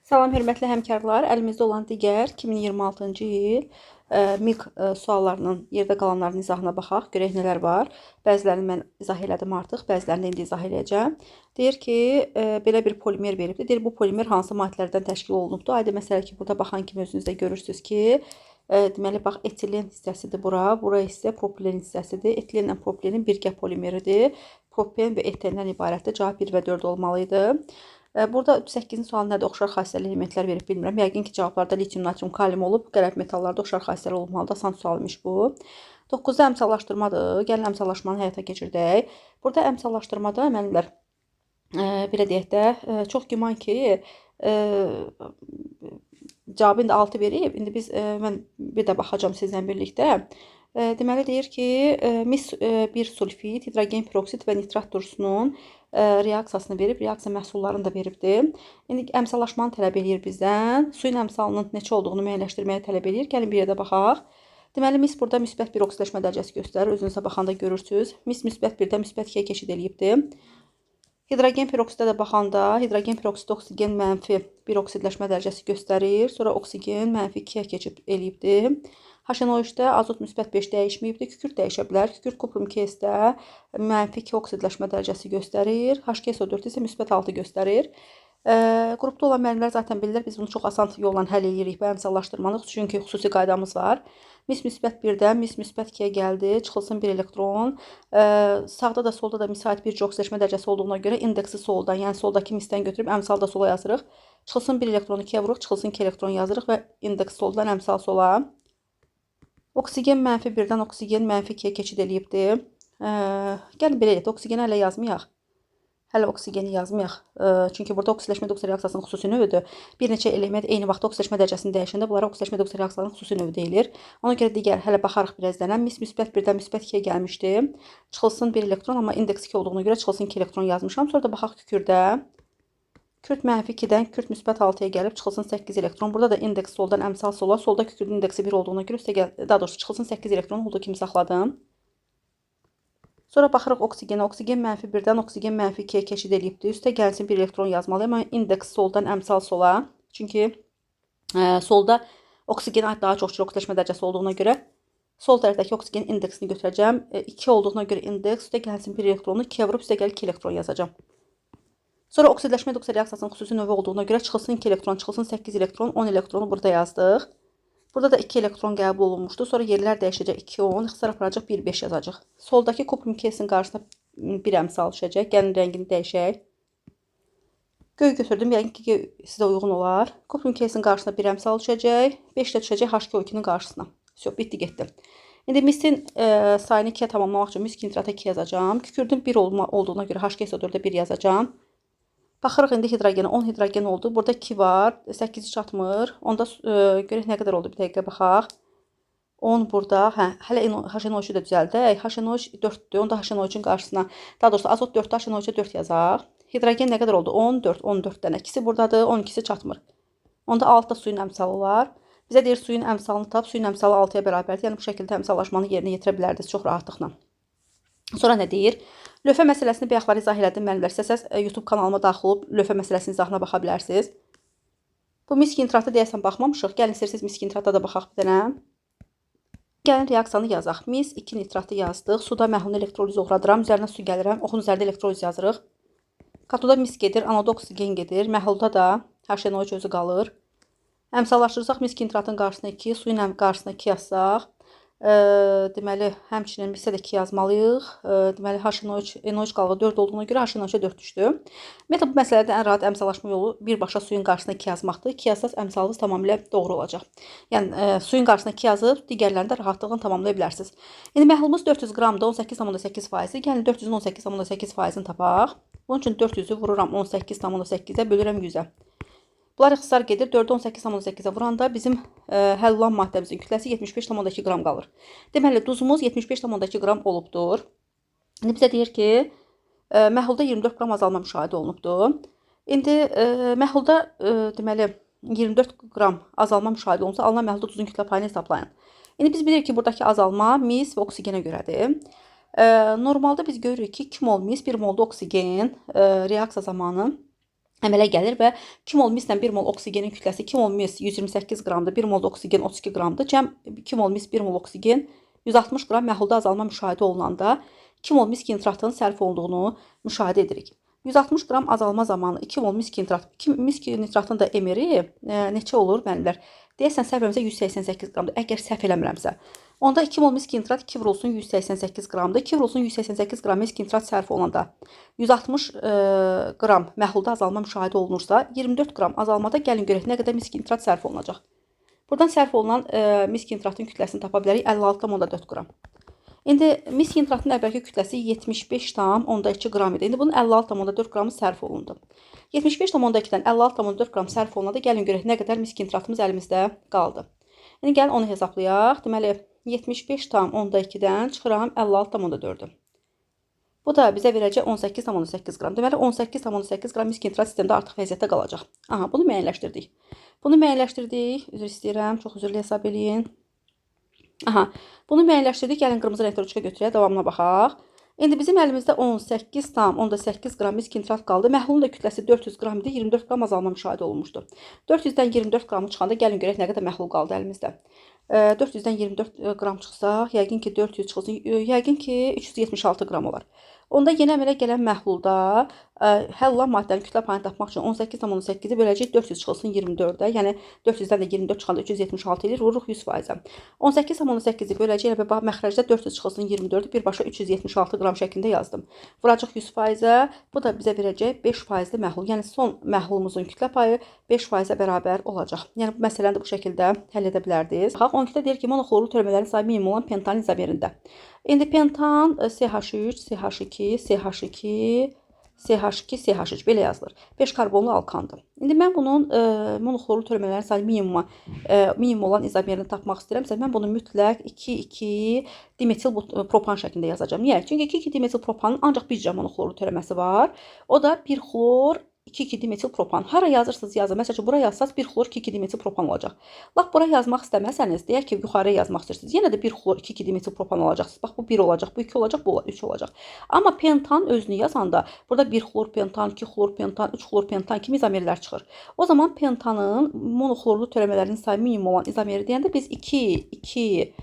Salam, hörmətli həmkarlar. Əlimizdə olan digər 2026-cı il MİQ suallarının yerdə qalanlarının izahına baxaq. Görək nələr var. Bəzilərini mən izah elədim artıq, bəzilərini indi izah eləyəcəm. Deyir ki, belə bir polimer veribdir. Deyir, bu polimer hansı maddələrdən təşkil olunubdur? Aydın məsələ ki, burada baxan kimi özünüz də görürsünüz ki, deməli, bax, etilen hissəsidir bura. Bura isə propilen hissəsidir. Etilenlə propilenin birgə polimeridir. Propilen və etendən ibarətdir. Cavab 1 və 4 olmalıydı. Burada 8-ci sual nədir? Oxşar xassəli elementlər verib bilmirəm. Yəqin ki, cavablarda litium, natrium, kalium olub. Qəlb metallarda oxşar xassəli olmalıdır. Asan sualmış bu. 9-da əmsallaşdırmadır. Gəlin əmsallaşmanı həyata keçirdək. Burada əmsallaşdırmada müəllimlər, belə deyək də, çox güman ki, cavabı indi 6 verib. İndi mən bir də baxacağım sizlə birlikdə. Deməli, deyir ki, mis 1 sulfid, hidrogen peroksid və nitrat turşusunun reaksiyasını verib, reaksiya məhsullarını da veribdir. İndi əmsallaşmanı tələb eləyir bizdən. Suyun əmsalının neçə olduğunu müəyyənləşdirməyə tələb eləyir. Gəlin bir yerdə baxaq. Deməli, mis burada müsbət bir oksidləşmə dərəcəsi göstərir. Özünüzə baxanda görürsünüz. Mis müsbət 1-dən müsbət 2-yə keçid eləyibdir. Hidrogen peroksidə də baxanda, hidrogen peroksid oksigen mənfi bir oksidləşmə dərəcəsi göstərir. Sonra oksigen mənfi 2-yə keçid eləyibdir. HNO3-də azot müsbət 5 dəyişməyibdir. Kükürt dəyişə bilər. Kükürt kuprum KS-də mənfi 2 oksidləşmə dərəcəsi göstərir. HKSO4 isə müsbət 6 göstərir. Qrupda olan müəllimlər zaten bilirlər. Biz bunu çox asan yolla həll edirik bu əmsallaşdırmanı. Çünki xüsusi qaydamız var. Mis müsbət 1-dən mis müsbət 2-yə gəldi. Çıxılsın bir elektron. Sağda da solda da müsait bir oksidləşmə dərəcəsi olduğuna görə indeksi soldan, yəni soldakı misdən götürüb əmsalda sola yazırıq. Çıxılsın bir elektronu 2-yə vururuq, çıxılsın 2 elektron yazırıq və indeks soldan əmsal sola. Oksigen mənfi 1-dən oksigen mənfi 2-yə keçid eləyibdir. Gəlin belə edək, oksigeni hələ yazmayaq. Hələ oksigeni yazmayaq. Çünki burada oksidləşmə reaksiya reaksiyasının xüsusi növüdür. Bir neçə element eyni vaxtda oksidləşmə dərəcəsini dəyişəndə bunlara oksidləşmə reaksiya reaksiyalarının xüsusi növü deyilir. Ona görə digər hələ baxarıq birazdan. Mis müsbət 1-dən müsbət 2-yə gəlmişdi. Çıxılsın 1 elektron, amma indeks 2 olduğuna görə çıxılsın 2 elektron yazmışam. Sonra da baxaq kükürdə. Kükürt mənfi 2-dən kükürt müsbət 6-ya gəlib çıxılsın 8 elektron. Burada da indeks soldan əmsal sola. Solda kükürdün indeksi 1 olduğuna görə daha doğrusu çıxılsın 8 elektron olduğu kimi saxladım. Sonra baxırıq oksigenə. Oksigen mənfi 1-dən oksigen mənfi 2-yə keçid eləyibdir. Üstə gəlsin 1 elektron yazmalıyım. Amma indeks soldan əmsal sola. Çünki solda oksigenə aid daha çox oksidləşmə dərəcəsi olduğuna görə sol tərəfdəki oksigen indeksini götürəcəm. 2 olduğuna görə indeks üstə gəlsin 1 elektronu 2-yə vurub üstə gəl 2 elektron yazacağım. Sonra oksidləşmə reaksiyasının xüsusi növü olduğuna görə çıxılsın 2 elektron, çıxılsın 8 elektron, 10 elektronu burada yazdıq. Burada da 2 elektron qəbul olunmuşdu. Sonra yerlər dəyişəcək 2, 10, ixtisar aparacaq 1, 5 yazacaq. Soldakı kuprum KS-in qarşısına bir əmsal düşəcək. Gəlin rəngini dəyişək. Göy götürdüm. Yəqin ki, sizə uyğun olar. Kuprum KS-in qarşısına bir əmsal düşəcək. 5 də düşəcək HKO2-nin qarşısına. Bitdi, getdi. İndi misin sayını 2-yə tamamlamaq üçün mis nitrata 2 yazacağım. Kükürdün 1 olduğuna görə HKSO4-də 1 yazacağım. Baxırıq indi hidrogenə. 10 hidrogen oldu. Burada 2 var. 8 çatmır. Onda görək nə qədər oldu. Bir dəqiqə baxaq. 10 burada. Hələ HNO3-ü də düzəldək. HNO3 4-dür. Onda HNO3-ün qarşısına, daha doğrusu azot 4-də HNO3-ə 4 yazaq. Hidrogen nə qədər oldu? 14. 14 dənə. İkisi buradadır. 12-si çatmır. Onda 6 da suyun əmsalı var. Bizə deyir suyun əmsalını tap. Suyun əmsalı 6-ya bərabərdir. Yəni bu şəkildə əmsallaşmanı yerinə yetirə bilərdiniz çox rahatlıqla. Sonra nə deyir? Lövhə məsələsini bayaqlar izah elədim müəllimlər. İstəsəz YouTube kanalıma daxil olub lövhə məsələsinin izahına baxa bilərsiniz. Bu misk nitratı deyəsən baxmamışıq. Gəlin istəyirsiniz misk nitrata da baxaq bir dənə. Gəlin reaksiyanı yazaq. Mis 2 nitratı yazdıq. Suda məhlulun elektroliz uğradıram. Üzərinə su gəlirəm. Oxun üzərində elektroliz yazırıq. Katoda mis gedir. Anoda oksigen gedir. Məhlulda da HNO3 özü qalır. Əmsallaşdırırsaq misk nitratın qarşısına 2, suyun qarşısına 2 yazsaq. Deməli, həmçinin bizə də 2 yazmalıyıq. Deməli, NO3 qalığı 4 olduğuna görə HNO3-ə 4 düşdü. Ümumiyyətlə, bu məsələdə ən rahat əmsallaşma yolu birbaşa suyun qarşısına 2 yazmaqdır. 2 yazsaz əmsalınız tamamilə doğru olacaq. Yəni, suyun qarşısına 2 yazıb, digərlərini də rahatlıqla tamamlaya bilərsiniz. İndi məhlulumuz 400 qramda 18,8%. Gəlin 400-ün 18,8%-ni tapaq. Bunun üçün 400-ü vururam 18,8-ə, bölürəm 100-ə. Bunlar ixtisar gedir. 4-ü 18,8-ə vuranda bizim həll olan maddəmizin kütləsi 75,2 qram qalır. Deməli, duzumuz 75,2 qram olubdur. İndi bizə deyir ki, məhlulda 24 qram azalma müşahidə olunubdur. İndi məhlulda deməli 24 qram azalma müşahidə olunsa, alınan məhlulda duzun kütlə payını hesablayın. İndi biz bilirik ki, buradakı azalma mis və oksigenə görədir. Normalda biz görürük ki, 2 mol mis, 1 mol da oksigen reaksiya zamanı əmələ gəlir və 2 mol mislə 1 mol oksigenin kütləsi 2 mol mis 128 qramdır, 1 mol oksigen 32 qramdır. Cəm 2 mol mis 1 mol oksigen 160 qram məhlulda azalma müşahidə olunanda 2 mol misk nitratın sərf olunduğunu müşahidə edirik. 160 qram azalma zamanı 2 mol misk nitrat, misk nitratın da emeri neçə olur müəllimlər? Deyəsən səhv eləmirəmsə 188 qramdır. Əgər səhv eləmirəmsə. Onda 2 mol misk nitrat 2 vurulsun 188 qramdır. 2 vurulsun 188 qram misk nitrat sərf olunanda 160 qram məhlulda azalma müşahidə olunursa, 24 qram azalmada gəlin görək nə qədər misk nitrat sərf olunacaq. Buradan sərf olunan misk nitratın kütləsini tapa bilərik 56,4 qram. İndi misk nitratın əvvəlki kütləsi 75,2 qram idi. İndi bunun 56,4 qramı sərf olundu. 75,2-dən 56,4 qram sərf olunanda gəlin görək nə qədər misk nitratımız əlimizdə qaldı. İndi gəlin onu hesablayaq. Deməli 75,2-dən çıxıram 56,4-ü. Bu da bizə verəcək 18,8 qram. Deməli 18,8 qram misk nitrat sistemdə artıq vəziyyətdə qalacaq. Aha, bunu müəyyənləşdirdik. Üzr istəyirəm, çox üzrlü hesab eləyin. Aha, bunu müəyyənləşdirdik. Gəlin qırmızı renkli ruçka götürək, davamına baxaq. İndi bizim əlimizdə 18,8 qram misk nitrat qaldı. Məhlulun da kütləsi 400 qram idi, 24 qram azalma müşahidə olunmuşdu. 400-dən 24 qramı çıxanda gəlin görək nə qədər məhlul qaldı əlimizdə. 400-dən 24 qram çıxsa, yəqin ki 400 çıxılsın, yəqin ki 376 qram olar. Onda yenə əmələ gələn məhlulda həll olan maddənin kütlə payını tapmaq üçün 18,8-i böləcək 400 çıxılsın 24-də. Yəni 400-dən də 24 çıxanda 376 edir, vururuq 100%-ə. 18,8-i böləcək elə bax məxrəcdə 400 çıxılsın 24-ü birbaşa 376 qram şəklində yazdım. Vuracaq 100%-ə. Bu da bizə verəcək 5%-li məhlul. Yəni son məhlulumuzun kütlə payı 5%-ə bərabər olacaq. Yəni bu məsələni də bu şəkildə həll edə bilərdiniz. Baxaq 12-də deyir ki, monoxlorlu törəmələrin sayı minimum olan pentanın izomerində. İndi pentan CH3, CH2, CH2, CH2, CH3 belə yazılır. 5 karbonlu alkandır. İndi mən bunun monoxlorlu törəmələrin sayı minimum olan izomerini tapmaq istəyirəmsə, mən bunu mütləq 2,2 dimetil propan şəklində yazacağım. Niyə? Çünki 2,2 dimetil propanın ancaq bircə monoxlorlu törəməsi var. O da 1 xlor 2,2 dimetil propan. Hara yazırsınız yazın. Məsələn, bura yazsaz 1 xlor 2,2 dimetil propan olacaq. Lap bura yazmaq istəməsəniz, deyək ki, yuxarıya yazmaq istəyirsiniz. Yenə də 1 xlor 2,2 dimetil propan olacaqsınız. Bax, bu 1 olacaq, bu 2 olacaq, bu 3 olacaq. Amma pentan özünü yazanda burada 1 xlor pentan, 2 xlor pentan, 3 xlor pentan kimi izomerlər çıxır. O zaman pentanın monoxlorlu törəmələrinin sayı minimum olan izomeri deyəndə biz 2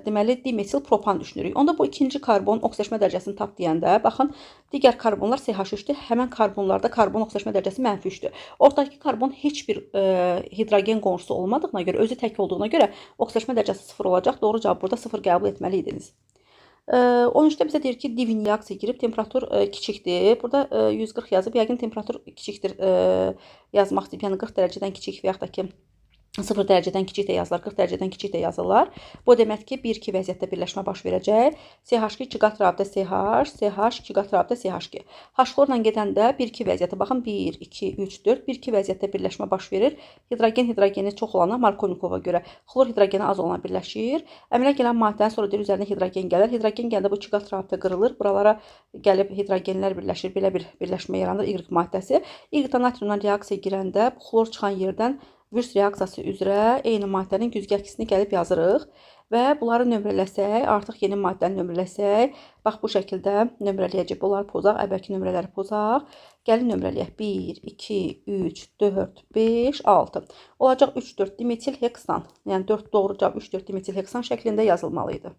deməli dimetil propan düşünürük. Onda bu ikinci karbon oksidaşma dərəcəsini tap deyəndə, baxın, digər karbonlar CH3-dür. Həmən karbonlarda karbon oksidaşma dərəcəsi -3-dür. Ortadakı karbon heç bir hidrogen qonşusu olmadığına görə, özü tək olduğuna görə oksidaşma dərəcəsi 0 olacaq. Doğru cavab burada 0 qəbul etməli idiniz. 13-də bizə deyir ki, divin reaksiya girib, temperatur kiçikdir. Burada 140 yazıb, yəqin temperatur kiçikdir yazmaq istəyib. Yəni 40 dərəcədən kiçik və yaxud da ki 0 dərəcədən kiçik də yazırlar, 40 dərəcədən kiçik də yazırlar. Bu demək ki, 1-2 vəziyyətdə birləşmə baş verəcək. CH2 2 qat rabitə CH, CH 2 qat rabitə CH2. H-xlorla gedəndə 1-2 vəziyyətə baxın, 1, 2, 3, 4, 1-2 vəziyyətdə birləşmə baş verir. Hidrogeni çox olana Markovnikova görə xlor hidrogeni az olana birləşir. Əmələ gələn maddənin sonra deyir üzərinə hidrogen gəlir. Hidrogen gəldikdə bu 2 qat rabitə qırılır. Buralara gəlib hidrogenlər birləşir. Belə bir birləşmə yaranır Y maddəsi. Y natriumla reaksiya girəndə bu xlor çıxan yerdən Vürs reaksiyası üzrə eyni maddənin güzgəkisini gəlib yazırıq və bunları nömrələsək, artıq yeni maddəni nömrələsək, bax bu şəkildə nömrələyəcək. Bunları pozaq, əvvəlki nömrələri pozaq. Gəlin nömrələyək. 1, 2, 3, 4, 5, 6. Olacaq 3, 4 dimetil heksan. Yəni 4 doğru cavab 3, 4 dimetil heksan şəklində yazılmalı idi.